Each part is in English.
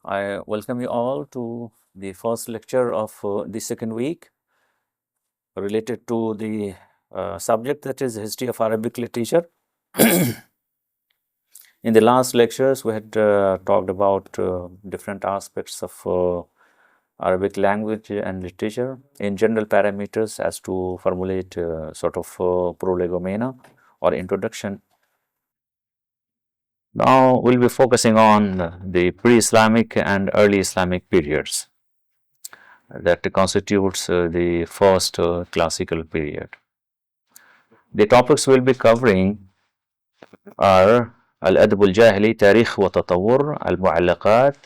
I welcome you all to the first lecture of the second week related to the subject that is history of Arabic literature. In the last lectures, we had talked about different aspects of Arabic language and literature in general parameters as to formulate sort of prolegomena or introduction. Now we'll be focusing on the pre-Islamic and early Islamic periods that constitutes the first classical period. The topics we'll be covering are الأدب الجاهلي تاريخ وتطور المعلقات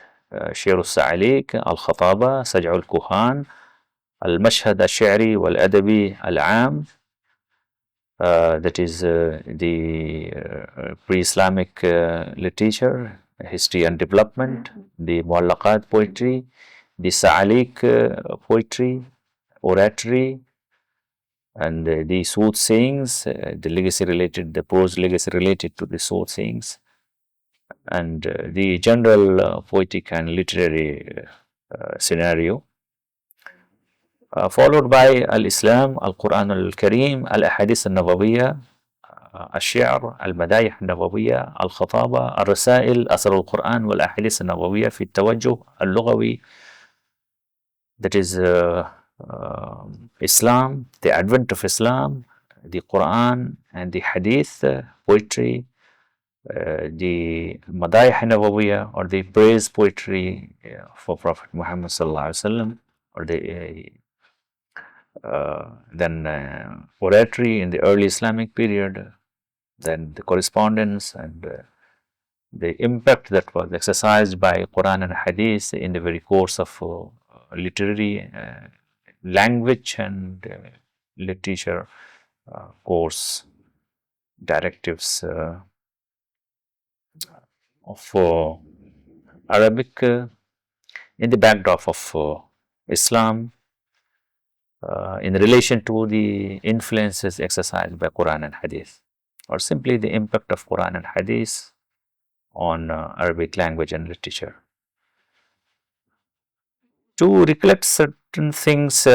شعر السعاليك الخطابة سجع الكهان المشهد الشعري والأدبي العام that is the pre-Islamic literature, history and development, the معلقات poetry, the Sa'alik poetry, oratory, and the soothsayings, the legacy related, the prose legacy related to the soothsayings, and the general poetic and literary scenario, followed by Al-Islam, Al-Quran Al-Kareem, Al-Ahadith Al-Nabawiyya, الشعر المدايح النبوية الخطابة الرسائل أثر القرآن والأحاديث النبوية في التوجه اللغوي that is Islam, the advent of Islam, the Quran and the Hadith, poetry, the Madaih Nabawiyya or the praise poetry for Prophet Muhammad Sallallahu Alaihi Wasallam, or the then oratory in the early Islamic period, then the correspondence and the impact that was exercised by Quran and Hadith in the very course of literary language and literature course directives of Arabic in the backdrop of Islam in relation to the influences exercised by Quran and Hadith, or simply the impact of Quran and Hadith on Arabic language and literature. To recollect certain things,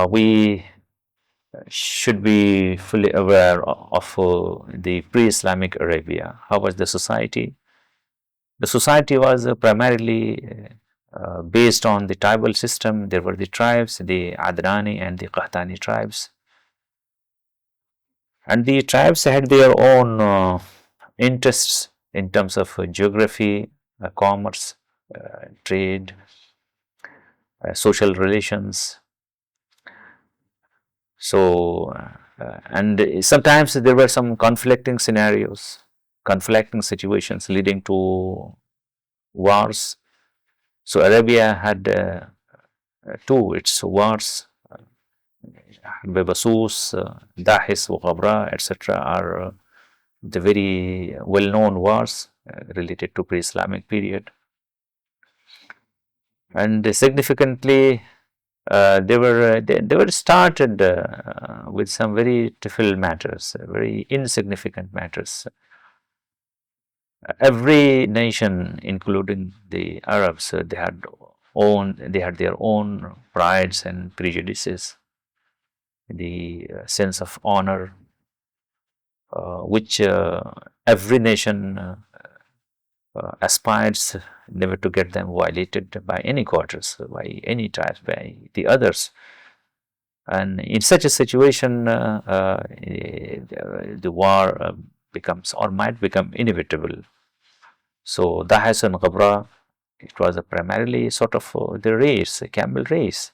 we should be fully aware of the pre-Islamic Arabia. How was the society? The society was primarily based on the tribal system. There were the tribes, the Adnani and the Qahtani tribes. And the tribes had their own interests in terms of geography, commerce, trade, social relations. So, and sometimes there were some conflicting scenarios, conflicting situations leading to wars. So, Arabia had its wars. Bebasus, Dahis, Ghabra, etc. are the very well-known wars related to pre-Islamic period. And significantly, they were started with some very trivial matters, very insignificant matters. Every nation, including the Arabs, they had their own prides and prejudices. The sense of honor, which every nation aspires never to get them violated by any quarters, by any tribes, by the others. And in such a situation, the war becomes or might become inevitable. So, Dahas and Ghabra, it was primarily sort of the race, a camel race.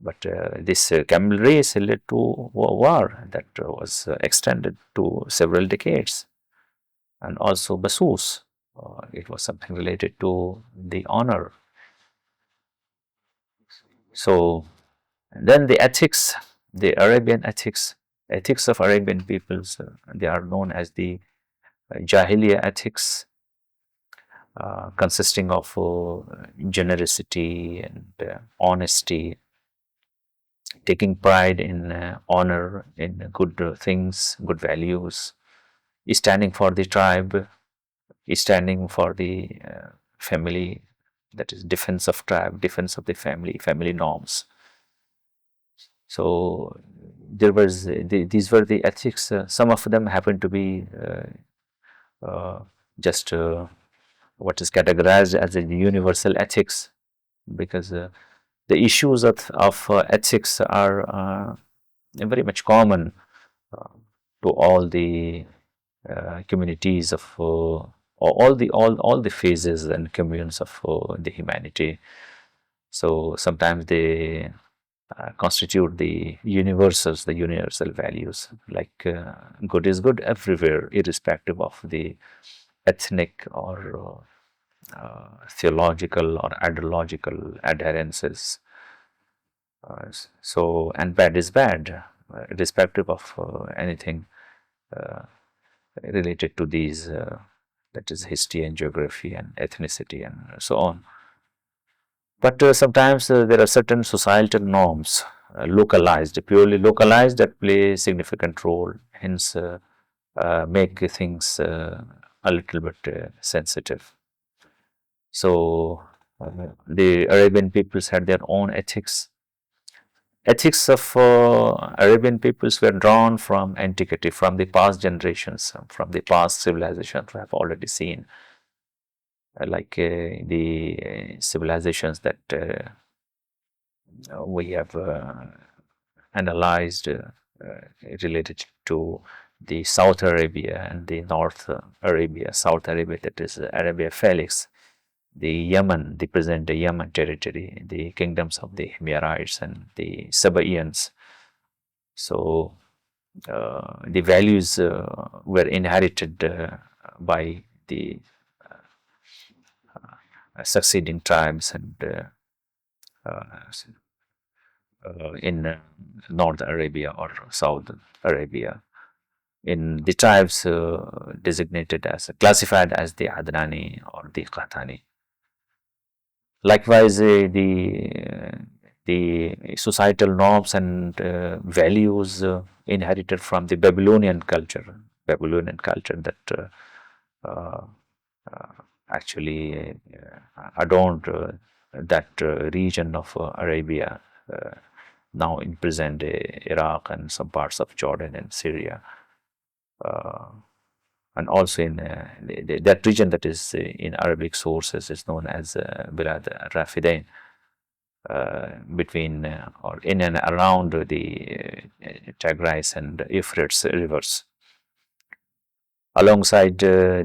But this camel race led to a war that was extended to several decades. And also Basus, it was something related to the honor. So, then the ethics, the Arabian ethics of Arabian peoples, they are known as the Jahiliya ethics, consisting of generosity and honesty, taking pride in honor, in good things, good values, standing for the tribe, standing for the family, that is defense of tribe, defense of the family, family norms. So these were the ethics. Some of them happen to be just what is categorized as a universal ethics, because the issues of ethics are very much common uh, to all the communities of all the phases and communes of the humanity. So sometimes they constitute the universals, the universal values, like good is good everywhere, irrespective of the ethnic or theological or ideological adherences. So, and bad is bad, irrespective of anything uh, related to these, that is history and geography and ethnicity and so on. But sometimes there are certain societal norms, localized, purely localized, that play a significant role, hence make things a little bit sensitive. So the Arabian peoples had their own ethics. Ethics of Arabian peoples were drawn from antiquity, from the past generations, from the past civilizations we have already seen, like the civilizations that we have analyzed related to the South Arabia and the North Arabia. South Arabia, that is Arabia Felix, the Yemen, the present day Yemen territory, the kingdoms of the Himyarites and the Sabaeans. So the values were inherited by the succeeding tribes and in North Arabia or South Arabia, in the tribes designated as classified as the Adnani or the Qahtani. Likewise, the societal norms and values inherited from the Babylonian culture that uh, uh, actually adorned that region of Arabia, now in present day Iraq and some parts of Jordan and Syria, uh, and also in that region that is in Arabic sources is known as Bilad Rafidain, between or in and around the Tigris and Euphrates rivers. Alongside the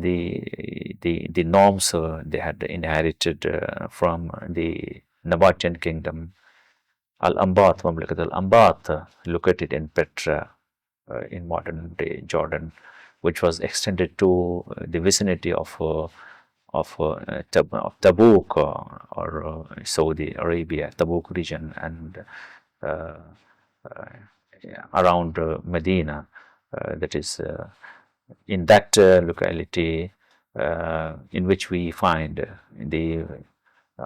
norms they had inherited from the Nabatean kingdom, Al-Ambat, Mamlakat Al-Ambat, located in Petra, in modern day Jordan, which was extended to the vicinity of Tabuk or Saudi Arabia, Tabuk region, and uh, around Medina, that is in that locality in which we find the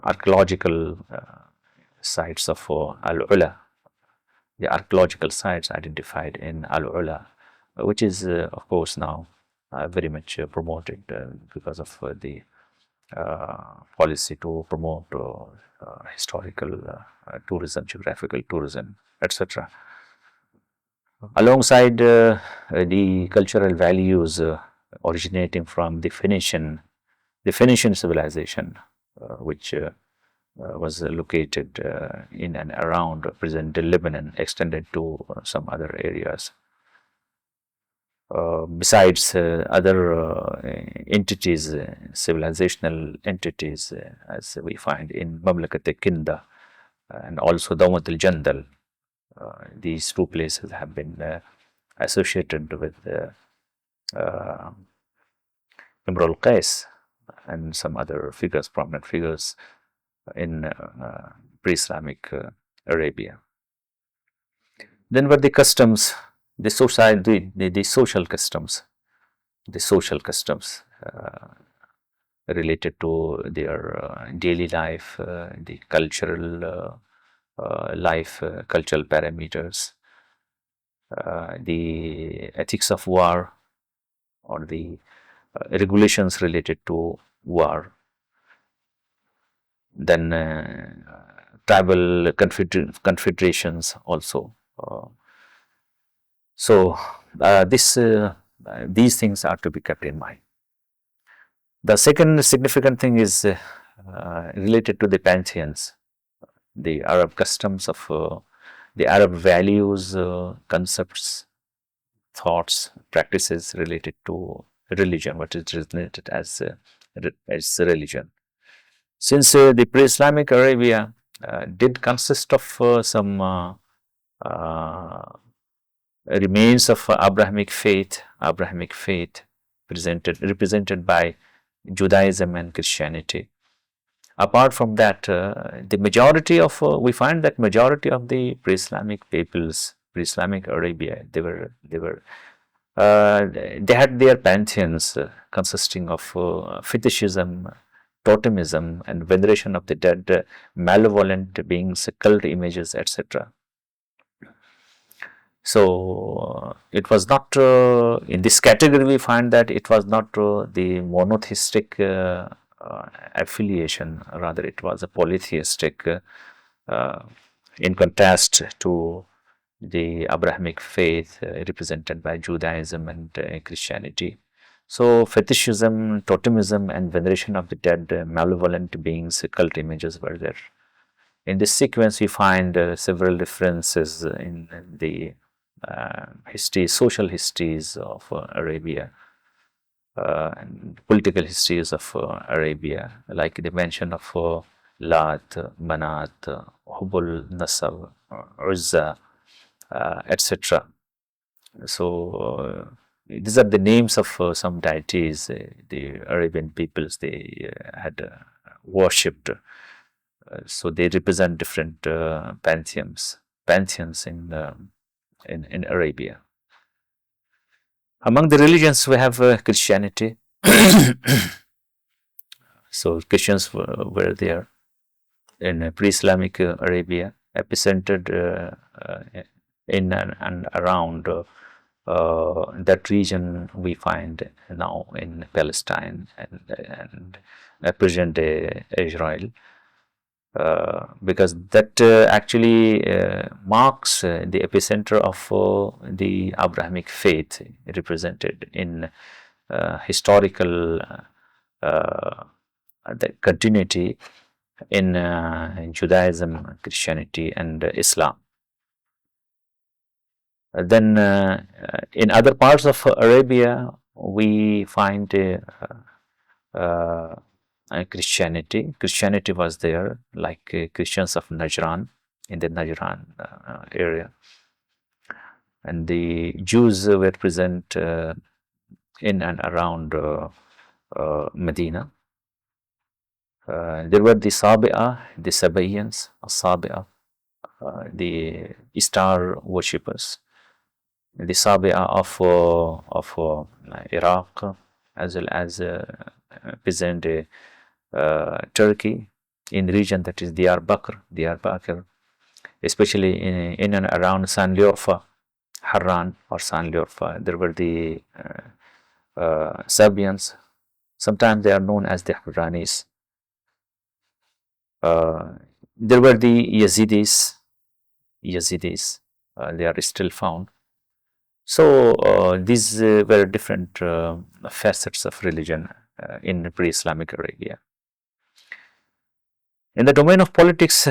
archaeological sites of Al-Ula, the archaeological sites identified in Al-Ula, which is of course now very much promoted because of the policy to promote historical tourism, geographical tourism, etc. Alongside the cultural values originating from the Phoenician civilization, which was located in and around present-day Lebanon, extended to some other areas. Besides other entities, civilizational entities, as we find in Mamlakat Kinda and also Dawat al-Jandal. These two places have been associated with uh, Imrul Qais and some other figures, prominent figures in pre-Islamic Arabia. Then were the customs, the social customs, related to their daily life, the cultural life, cultural parameters, the ethics of war, or the regulations related to war, then tribal confederations also. So these things are to be kept in mind. The second significant thing is related to the pantheons, the Arab customs of the Arab values, concepts, thoughts, practices related to religion, what is designated as religion. Since the pre-Islamic Arabia did consist of some uh, remains of Abrahamic faith represented by Judaism and Christianity. Apart from that, the majority of we find that majority of the pre-Islamic peoples, pre-Islamic Arabia, they had their pantheons consisting of fetishism, totemism, and veneration of the dead, malevolent beings, cult images, etc. So it was not in this category. We find that it was not the monotheistic affiliation; rather, it was a polytheistic. Uh, in contrast to the Abrahamic faith represented by Judaism and Christianity. So, fetishism, totemism, and veneration of the dead, malevolent beings, cult images were there. In this sequence, we find several differences in the social histories of Arabia and political histories of Arabia, like the mention of Lat, Manat, Hubul, Nasab, Uzza, etc. So these are the names of some deities the Arabian peoples they had worshipped. So they represent different pantheons in Arabia. Among the religions, we have Christianity. So Christians were there in pre-Islamic Arabia, epicentered in and around that region we find now in Palestine and present day Israel. Because that actually marks the epicenter of the Abrahamic faith represented in historical the continuity in Judaism, Christianity, and Islam. Then in other parts of Arabia, we find Christianity. Christianity was there, like Christians of Najran in the Najran area, and the Jews were present in and around Medina. There were the Sabi'ah, the Sabaeans, Sabi'ah, the star worshippers, the Sabi'ah of Iraq, as well as present day Turkey, in the region that is Diyarbakir, especially in and around Sanliurfa, Harran or Sanliurfa. There were the Sabians. Sometimes they are known as the Harranis. There were the Yazidis. They are still found. So these were different facets of religion in pre-Islamic Arabia. In the domain of politics,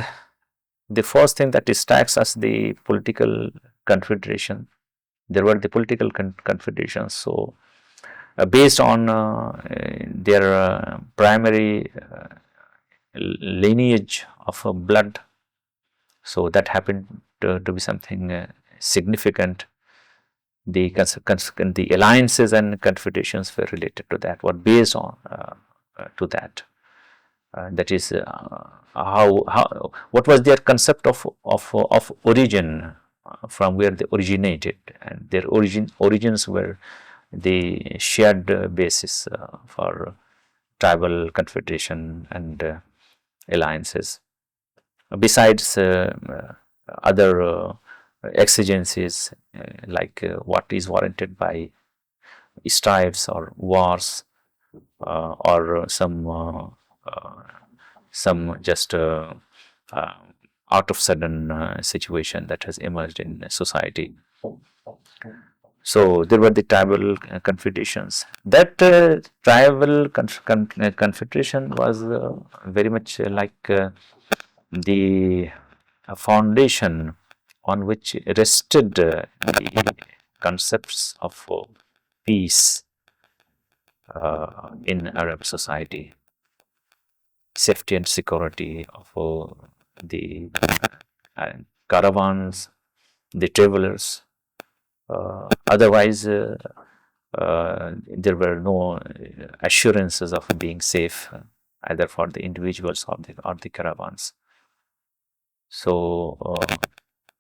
the first thing that strikes us the political confederation. There were the political confederations. So based on their primary lineage of blood, so that happened to be something significant. The alliances and confederations were related to that, were based on to that. That is what was their concept of origin, from where they originated, and their origins were the shared basis for tribal confederation and alliances. Besides other exigencies like what is warranted by strifes or wars, or some just uh, out of sudden situation that has emerged in society. So there were the tribal confederations. That tribal confederation was very much like the foundation on which rested the concepts of peace in Arab society, safety and security of the uh, caravans, the travelers. Otherwise, there were no assurances of being safe, either for the individuals or the caravans. So,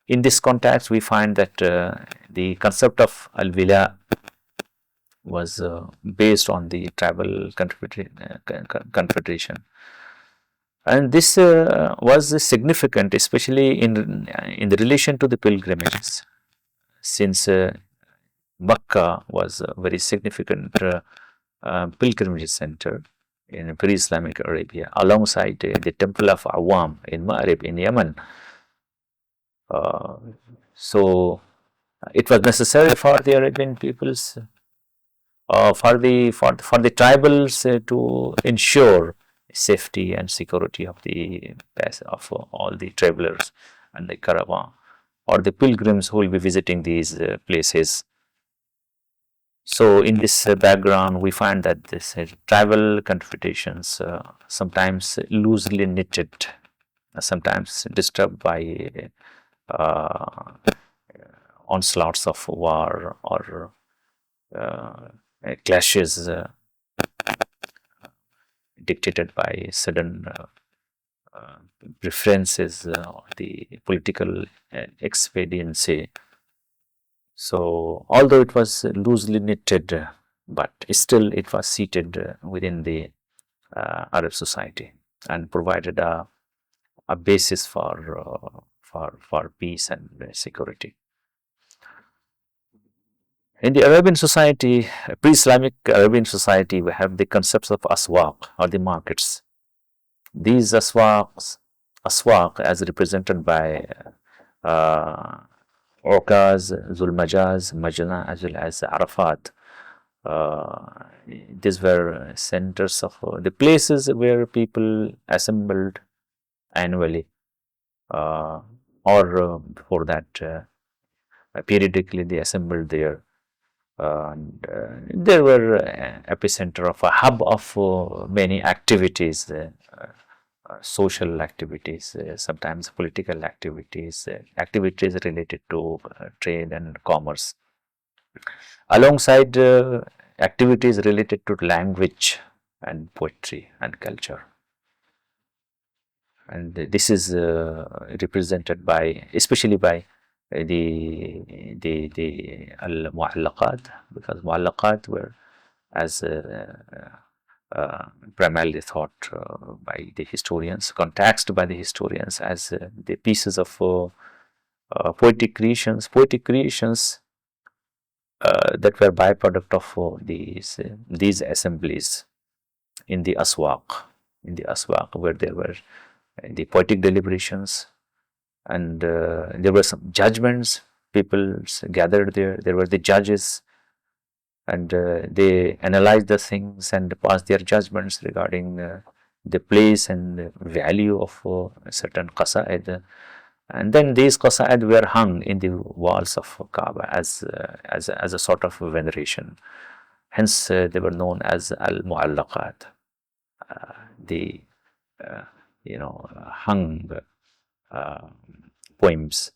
in this context, we find that the concept of al-wila was based on the tribal confederation, and this was significant, especially in the relation to the pilgrimages, since Makkah was a very significant pilgrimage center in pre-Islamic Arabia, alongside the Temple of Awam in Ma'rib in Yemen. Uh, so it was necessary for the Arabian peoples, for the tribals to ensure safety and security of the of all the travelers and the caravan or the pilgrims who will be visiting these places. So in this background, we find that this tribal confederations sometimes loosely knitted, sometimes disturbed by uh, onslaughts of war or clashes dictated by sudden uh, preferences or the political expediency. So, although it was loosely knitted, but still it was seated within the Arab society and provided a basis for peace and security. In the Arabian society, pre-Islamic Arabian society, we have the concepts of aswaq or the markets. These aswaq as represented by uh, Okaz, Zulmajaz, Majna, as well as Arafat. These were centers of the places where people assembled annually, uh, or before that, periodically they assembled there. And there were epicenter of a hub of many activities, social activities, sometimes political activities, activities related to trade and commerce, alongside activities related to language and poetry and culture. And this is represented by, especially by the al muallaqat, because muallaqat were as primarily thought by the historians, contexted by the historians as the pieces of poetic creations that were byproduct of these assemblies in the aswaq, where there were the poetic deliberations, and there were some judgments. People gathered there. There were the judges, and they analyzed the things and passed their judgments regarding the place and the value of certain qasaid. And then these qasaid were hung in the walls of Kaaba as a sort of veneration. Hence, they were known as al-mu'allaqat, the uh, hung uh, poems,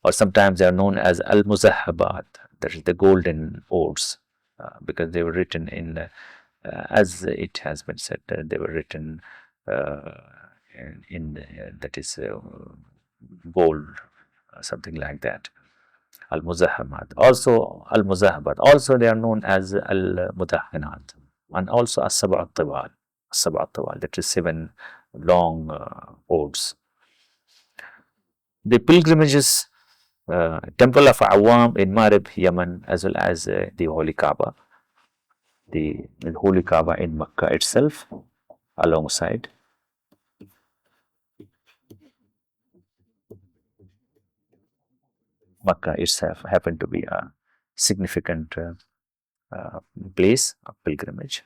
or sometimes they are known as al-muzahabat, that is the golden odes, because they were written in, as it has been said, they were written uh, that is gold, something like that. Al-muzahabat, also al-muzahabat, also they are known as al-mudahinat, and also as-sab'a tawal, that is seven long odes. The pilgrimages, Temple of Awam in Marib, Yemen, as well as the Holy Kaaba. the Holy Kaaba in Mecca itself, alongside. Mecca itself happened to be a significant uh, place of pilgrimage.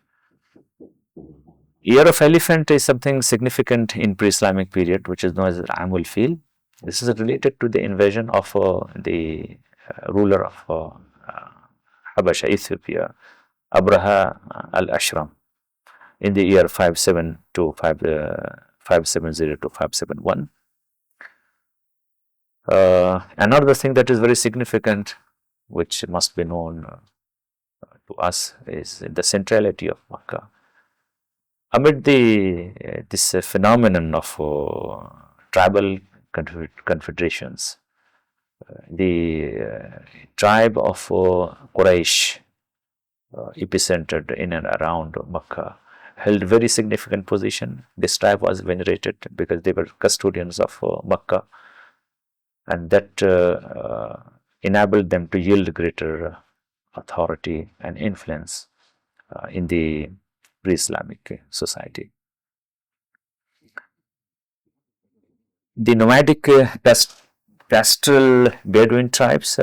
Year of Elephant is something significant in pre-Islamic period, which is known as Amul Fil. This is related to the invasion of the ruler of Habasha, Ethiopia, Abraha al-Ashram, in the year 570 to 571. Another thing that is very significant, which must be known to us, is the centrality of Makkah. Amid this phenomenon of tribal confederations, the tribe of Quraysh, epicentered in and around Makkah, held very significant position. This tribe was venerated because they were custodians of Makkah, and that enabled them to yield greater authority and influence in the pre-Islamic society. The nomadic pastoral Bedouin tribes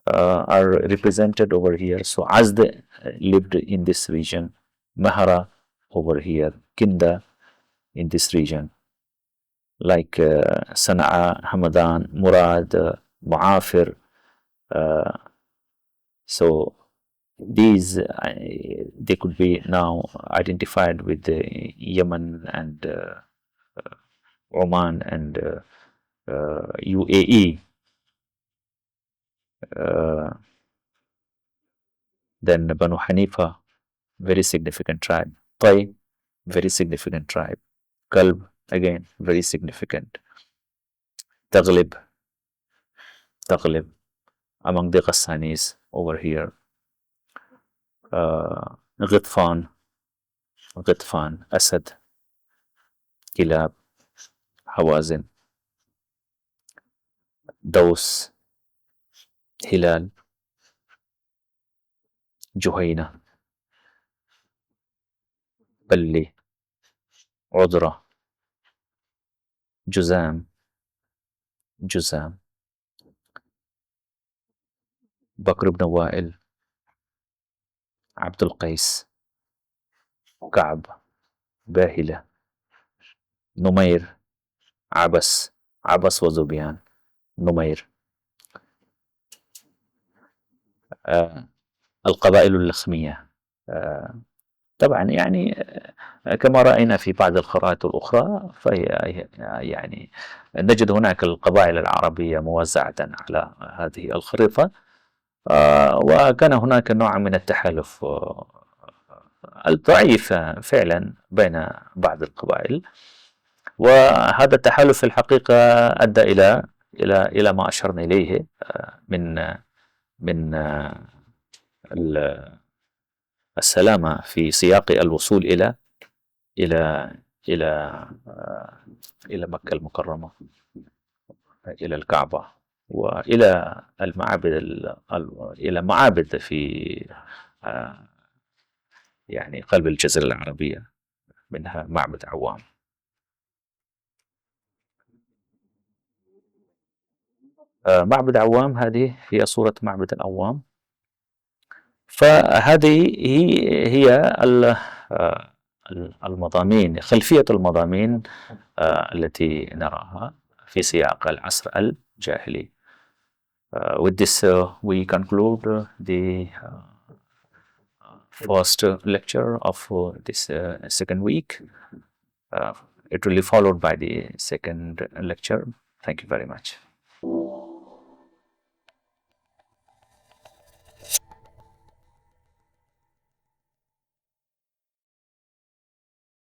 are represented over here. So as they lived in this region, Mahara over here, Kinda in this region, like Sana'a, Hamadan, Murad, Mu'afir. So these they could be now identified with the Yemen and Oman and UAE. Then Banu Hanifa, very significant tribe. Tai, very significant tribe. Kalb, again, very significant. Taghlib, Taghlib, among the Ghassanis over here. Ghatfan, Ghatfan, Asad, Kilab, Hawazin, Daus, Hilal, Juhayna, Balli, Udra, Juzam, Juzam, Bakr ibn Wa'il, Abdul Qais, Ka'b, Bahila, Numair, Abbas, Abbas وزبيان، نمير. القبائل اللخمية. طبعا يعني كما رأينا في بعض الخرائط الأخرى، فهي يعني نجد هناك القبائل العربية موزعة على هذه الخريطة، وكان هناك نوع من التحالف الضعيف فعلا بين بعض القبائل، وهذا التحالف في الحقيقة أدى إلى ما أشرنا إليه من السلامة في سياق الوصول إلى إلى إلى مكة المكرمة، إلى الكعبة، وإلى المعابد إلى معابد في يعني قلب الجزيرة العربية، منها معبد عوام. معبد عوام هذه هي صورة معبد العوام. فهذه هي المضامين، خلفية المضامين التي نراها في سياق العصر الجاهلي. With this we conclude the first lecture of this second week. It will be followed by the second lecture. Thank you very much.